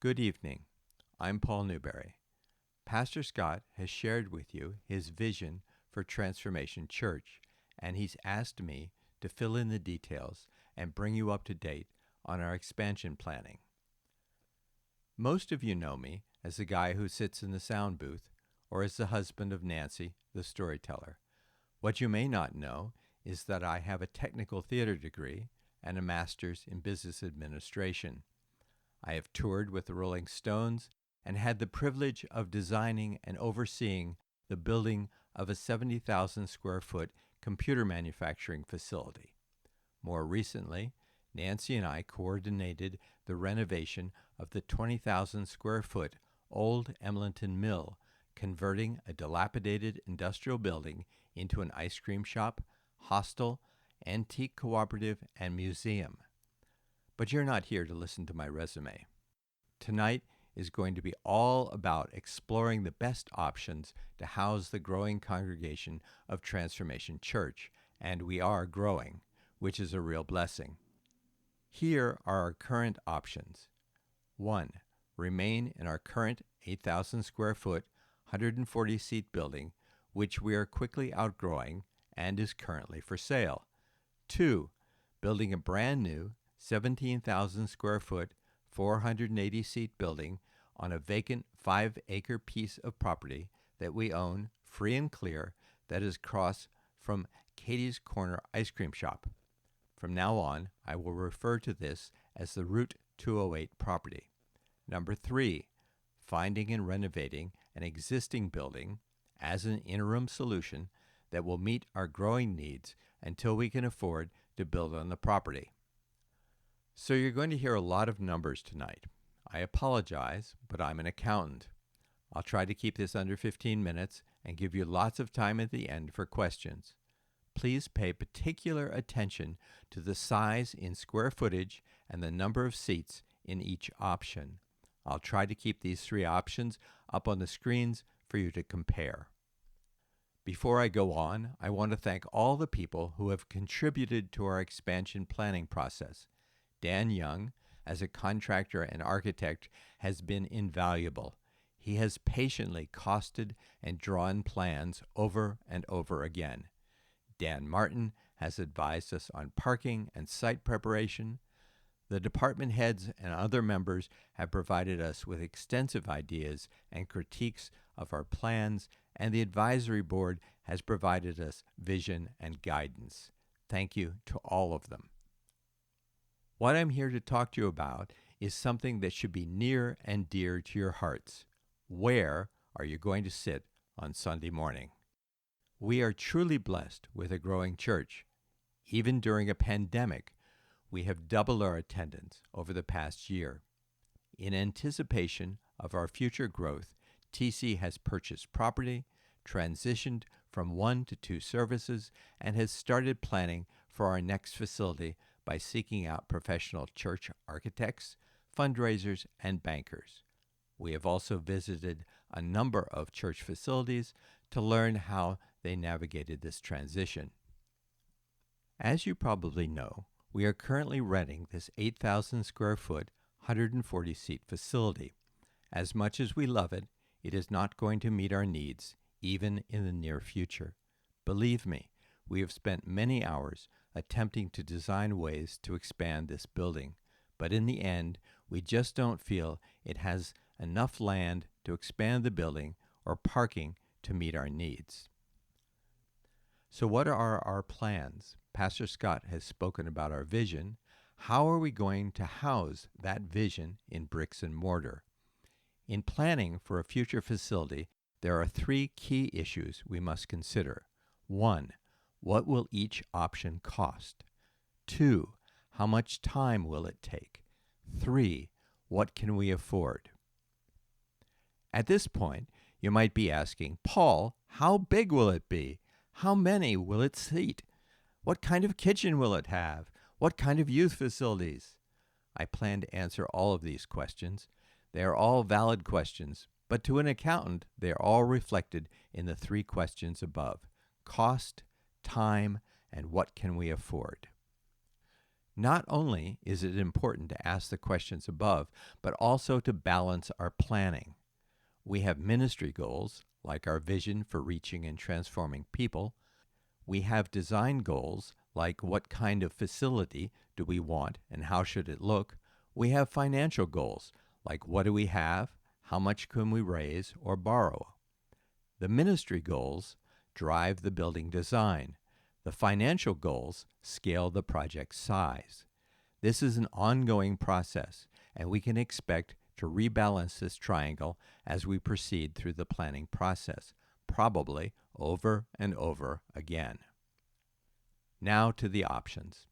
Good evening. I'm Paul Newberry. Pastor Scott has shared with you his vision for Transformation Church, and he's asked me to fill in the details and bring you up to date on our expansion planning. Most of you know me as the guy who sits in the sound booth or as the husband of Nancy, the storyteller. What you may not know is that I have a technical theater degree and a master's in business administration. I have toured with the Rolling Stones and had the privilege of designing and overseeing the building of a 70,000 square foot computer manufacturing facility. More recently, Nancy and I coordinated the renovation of the 20,000 square foot old Emlenton Mill, converting a dilapidated industrial building into an ice cream shop, hostel, antique cooperative, and museum. But you're not here to listen to my resume. Tonight is going to be all about exploring the best options to house the growing congregation of Transformation Church, and we are growing, which is a real blessing. Here are our current options. 1. Remain in our current 8,000 square foot, 140-seat building, which we are quickly outgrowing and is currently for sale. 2. Building a brand new 17,000 square foot, 480-seat building on a vacant 5-acre piece of property that we own free and clear that is across from Katie's Corner Ice Cream Shop. From now on, I will refer to this as the Route 208 property. Number 3, finding and renovating an existing building as an interim solution that will meet our growing needs until we can afford to build on the property. So you're going to hear a lot of numbers tonight. I apologize, but I'm an accountant. I'll try to keep this under 15 minutes and give you lots of time at the end for questions. Please pay particular attention to the size in square footage and the number of seats in each option. I'll try to keep these 3 options up on the screens for you to compare. Before I go on, I want to thank all the people who have contributed to our expansion planning process. Dan Young, as a contractor and architect, has been invaluable. He has patiently costed and drawn plans over and over again. Dan Martin has advised us on parking and site preparation. The department heads and other members have provided us with extensive ideas and critiques of our plans, and the advisory board has provided us vision and guidance. Thank you to all of them. What I'm here to talk to you about is something that should be near and dear to your hearts. Where are you going to sit on Sunday morning? We are truly blessed with a growing church. Even during a pandemic, we have doubled our attendance over the past year. In anticipation of our future growth, TC has purchased property, transitioned from 1 to 2 services, and has started planning for our next facility by seeking out professional church architects, fundraisers, and bankers. We have also visited a number of church facilities to learn how they navigated this transition. As you probably know, we are currently renting this 8,000 square foot, 140-seat facility. As much as we love it, it is not going to meet our needs, even in the near future. Believe me, we have spent many hours attempting to design ways to expand this building, but in the end, we just don't feel it has enough land to expand the building or parking to meet our needs. So what are our plans? Pastor Scott has spoken about our vision. How are we going to house that vision in bricks and mortar? In planning for a future facility, there are 3 key issues we must consider. 1, what will each option cost? 2, how much time will it take? 3, what can we afford? At this point, you might be asking, Paul, how big will it be? How many will it seat? What kind of kitchen will it have? What kind of youth facilities? I plan to answer all of these questions. They are all valid questions, but to an accountant, they are all reflected in the 3 questions above: cost, time, and what can we afford? Not only is it important to ask the questions above, but also to balance our planning. We have ministry goals, like our vision for reaching and transforming people. We have design goals, like what kind of facility do we want and how should it look. We have financial goals, like what do we have, how much can we raise or borrow. The ministry goals drive the building design. The financial goals scale the project size. This is an ongoing process, and we can expect to rebalance this triangle as we proceed through the planning process, probably over and over again. Now to the options.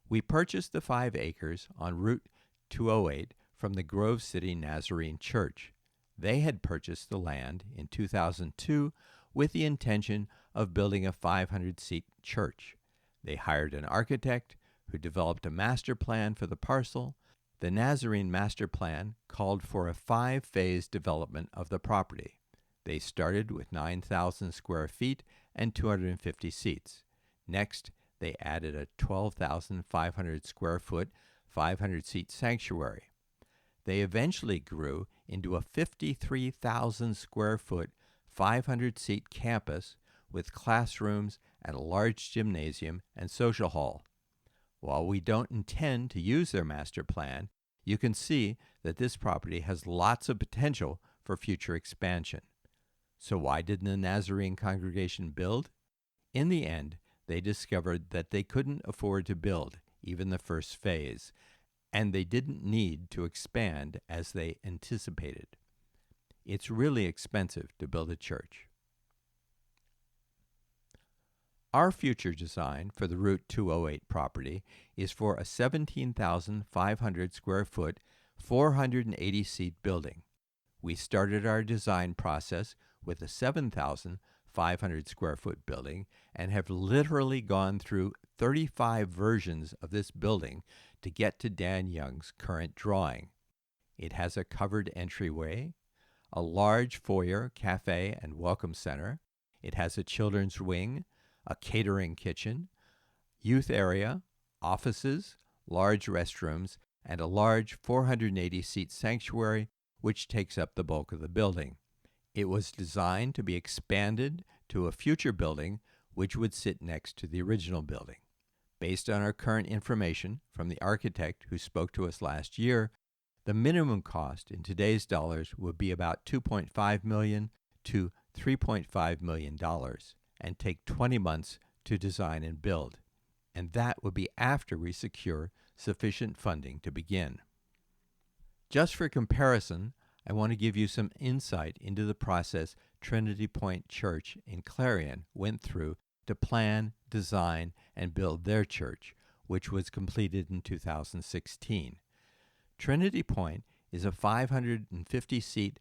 We purchased the 5 acres on Route 208 from the Grove City Nazarene Church. They had purchased the land in 2002 with the intention of building a 500-seat church. They hired an architect who developed a master plan for the parcel. The Nazarene master plan called for a 5-phase development of the property. They started with 9,000 square feet and 250 seats. Next, they added a 12,500 square foot, 500-seat sanctuary. They eventually grew into a 53,000 square foot, 500-seat campus with classrooms and a large gymnasium and social hall. While we don't intend to use their master plan, you can see that this property has lots of potential for future expansion. So why didn't the Nazarene congregation build? In the end, they discovered that they couldn't afford to build even the first phase, and they didn't need to expand as they anticipated. It's really expensive to build a church. Our future design for the Route 208 property is for a 17,500 square foot, 480-seat building. We started our design process with a 7,500 square foot building and have literally gone through 35 versions of this building to get to Dan Young's current drawing. It has a covered entryway, a large foyer, cafe, and welcome center. It has a children's wing, a catering kitchen, youth area, offices, large restrooms, and a large 480-seat sanctuary, which takes up the bulk of the building. It was designed to be expanded to a future building which would sit next to the original building. Based on our current information from the architect who spoke to us last year, the minimum cost in today's dollars would be about $2.5 million to $3.5 million and take 20 months to design and build. And that would be after we secure sufficient funding to begin. Just for comparison, I want to give you some insight into the process Trinity Point Church in Clarion went through to plan, design, and build their church, which was completed in 2016. Trinity Point is a 550-seat,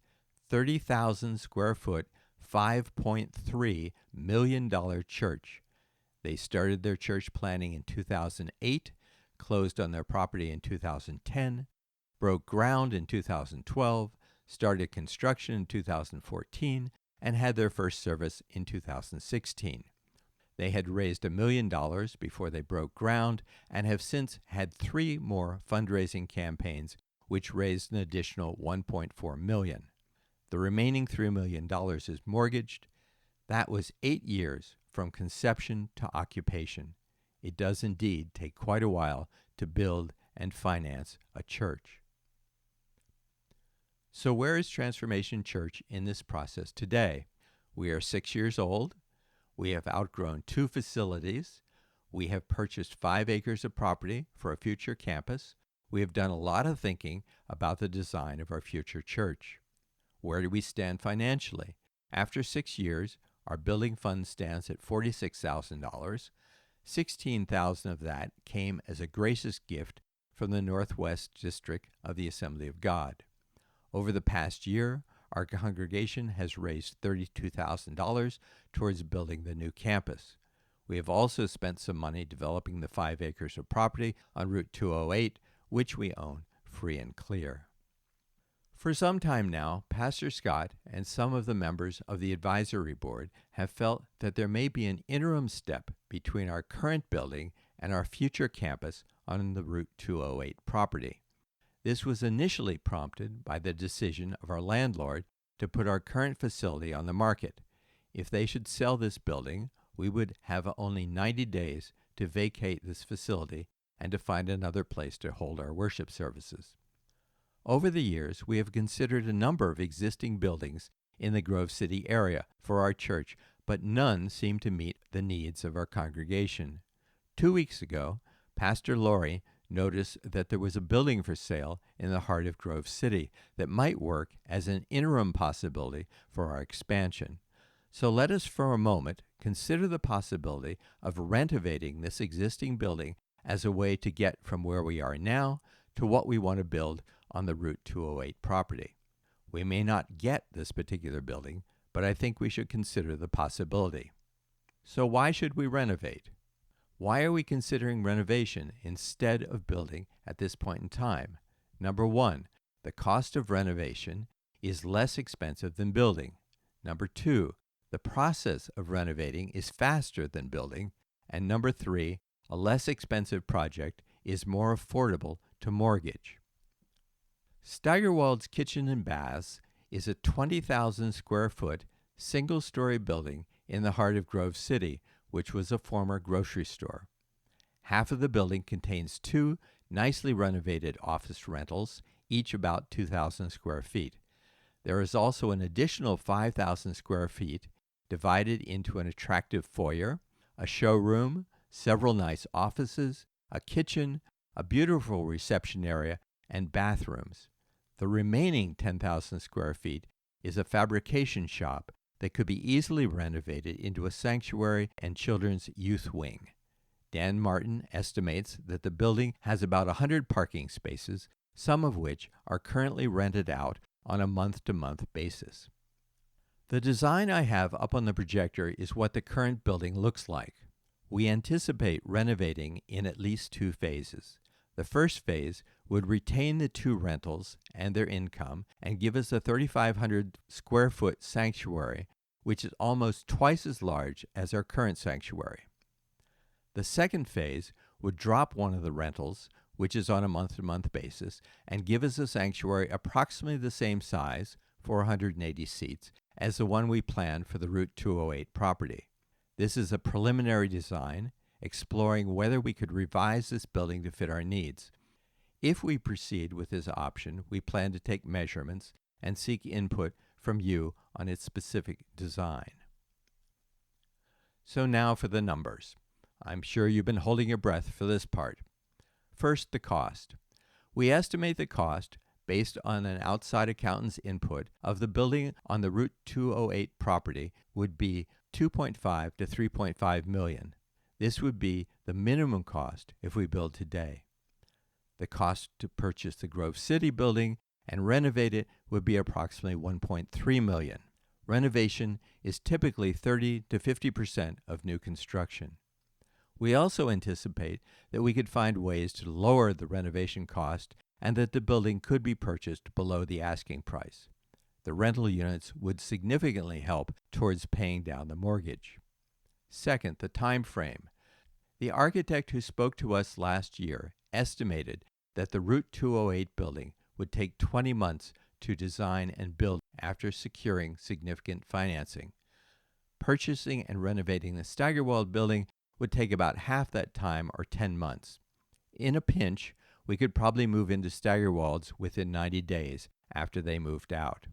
30,000 square foot, $5.3 million church. They started their church planning in 2008, closed on their property in 2010, broke ground in 2012, started construction in 2014, and had their first service in 2016. They had raised $1 million before they broke ground and have since had 3 more fundraising campaigns, which raised an additional $1.4 million. The remaining $3 million is mortgaged. That was 8 years from conception to occupation. It does indeed take quite a while to build and finance a church. So where is Transformation Church in this process today? We are 6 years old. We have outgrown 2 facilities. We have purchased 5 acres of property for a future campus. We have done a lot of thinking about the design of our future church. Where do we stand financially? After 6 years, our building fund stands at $46,000. $16,000 of that came as a gracious gift from the Northwest District of the Assembly of God. Over the past year, our congregation has raised $32,000 towards building the new campus. We have also spent some money developing the 5 acres of property on Route 208, which we own free and clear. For some time now, Pastor Scott and some of the members of the advisory board have felt that there may be an interim step between our current building and our future campus on the Route 208 property. This was initially prompted by the decision of our landlord to put our current facility on the market. If they should sell this building, we would have only 90 days to vacate this facility and to find another place to hold our worship services. Over the years, we have considered a number of existing buildings in the Grove City area for our church, but none seem to meet the needs of our congregation. 2 weeks ago, Pastor Laurie noticed that there was a building for sale in the heart of Grove City that might work as an interim possibility for our expansion. So let us for a moment consider the possibility of renovating this existing building as a way to get from where we are now to what we want to build on the Route 208 property. We may not get this particular building, but I think we should consider the possibility. So why should we renovate? Why are we considering renovation instead of building at this point in time? Number one, the cost of renovation is less expensive than building. Number two, the process of renovating is faster than building. And number three, a less expensive project is more affordable to mortgage. Steigerwald's Kitchen and Baths is a 20,000 square foot, single-story building in the heart of Grove City, which was a former grocery store. Half of the building contains 2 nicely renovated office rentals, each about 2,000 square feet. There is also an additional 5,000 square feet divided into an attractive foyer, a showroom, several nice offices, a kitchen, a beautiful reception area, and bathrooms. The remaining 10,000 square feet is a fabrication shop that could be easily renovated into a sanctuary and children's youth wing. Dan Martin estimates that the building has about 100 parking spaces, some of which are currently rented out on a month-to-month basis. The design I have up on the projector is what the current building looks like. We anticipate renovating in at least 2 phases. The first phase would retain the 2 rentals and their income and give us a 3,500 square foot sanctuary, which is almost twice as large as our current sanctuary. The second phase would drop one of the rentals, which is on a month-to-month basis, and give us a sanctuary approximately the same size, 480 seats, as the one we planned for the Route 208 property. This is a preliminary design, exploring whether we could revise this building to fit our needs. If we proceed with this option, we plan to take measurements and seek input from you on its specific design. So now for the numbers. I'm sure you've been holding your breath for this part. First, the cost. We estimate the cost, based on an outside accountant's input, of the building on the Route 208 property would be $2.5 to $3.5 million. This would be the minimum cost if we build today. The cost to purchase the Grove City building and renovate it would be approximately $1.3 million. Renovation is typically 30 to 50% of new construction. We also anticipate that we could find ways to lower the renovation cost and that the building could be purchased below the asking price. The rental units would significantly help towards paying down the mortgage. Second, the time frame. The architect who spoke to us last year estimated that the Route 208 building would take 20 months to design and build after securing significant financing. Purchasing and renovating the Steigerwald building would take about half that time, or 10 months. In a pinch, we could probably move into Steigerwald's within 90 days after they moved out.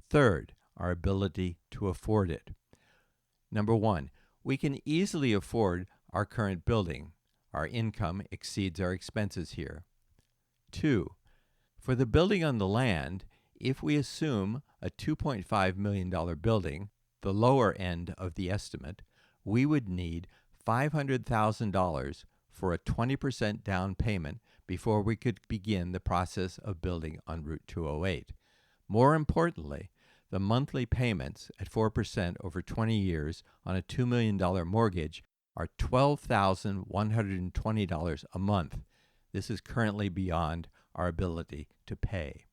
Third, our ability to afford it. Number one, we can easily afford our current building. Our income exceeds our expenses here. 2, for the building on the land, if we assume a $2.5 million building, the lower end of the estimate, we would need $500,000 for a 20% down payment before we could begin the process of building on Route 208. More importantly, the monthly payments at 4% over 20 years on a $2 million mortgage are $12,120 a month. This is currently beyond our ability to pay.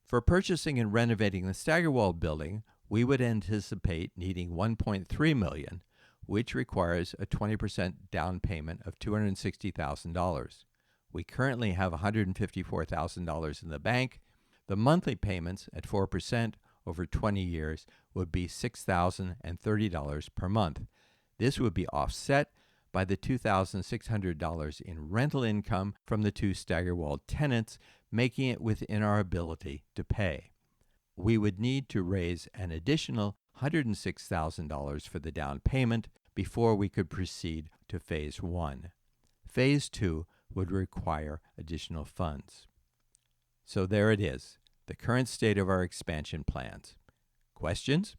For purchasing and renovating the Steigerwald building, we would anticipate needing $1.3 million, which requires a 20% down payment of $260,000. We currently have $154,000 in the bank. The monthly payments at 4% over 20 years would be $6,030 per month. This would be offset by the $2,600 in rental income from the two stagger-walled tenants, making it within our ability to pay. We would need to raise an additional $106,000 for the down payment before we could proceed to Phase 1. Phase 2 would require additional funds. So there it is, the current state of our expansion plans. Questions?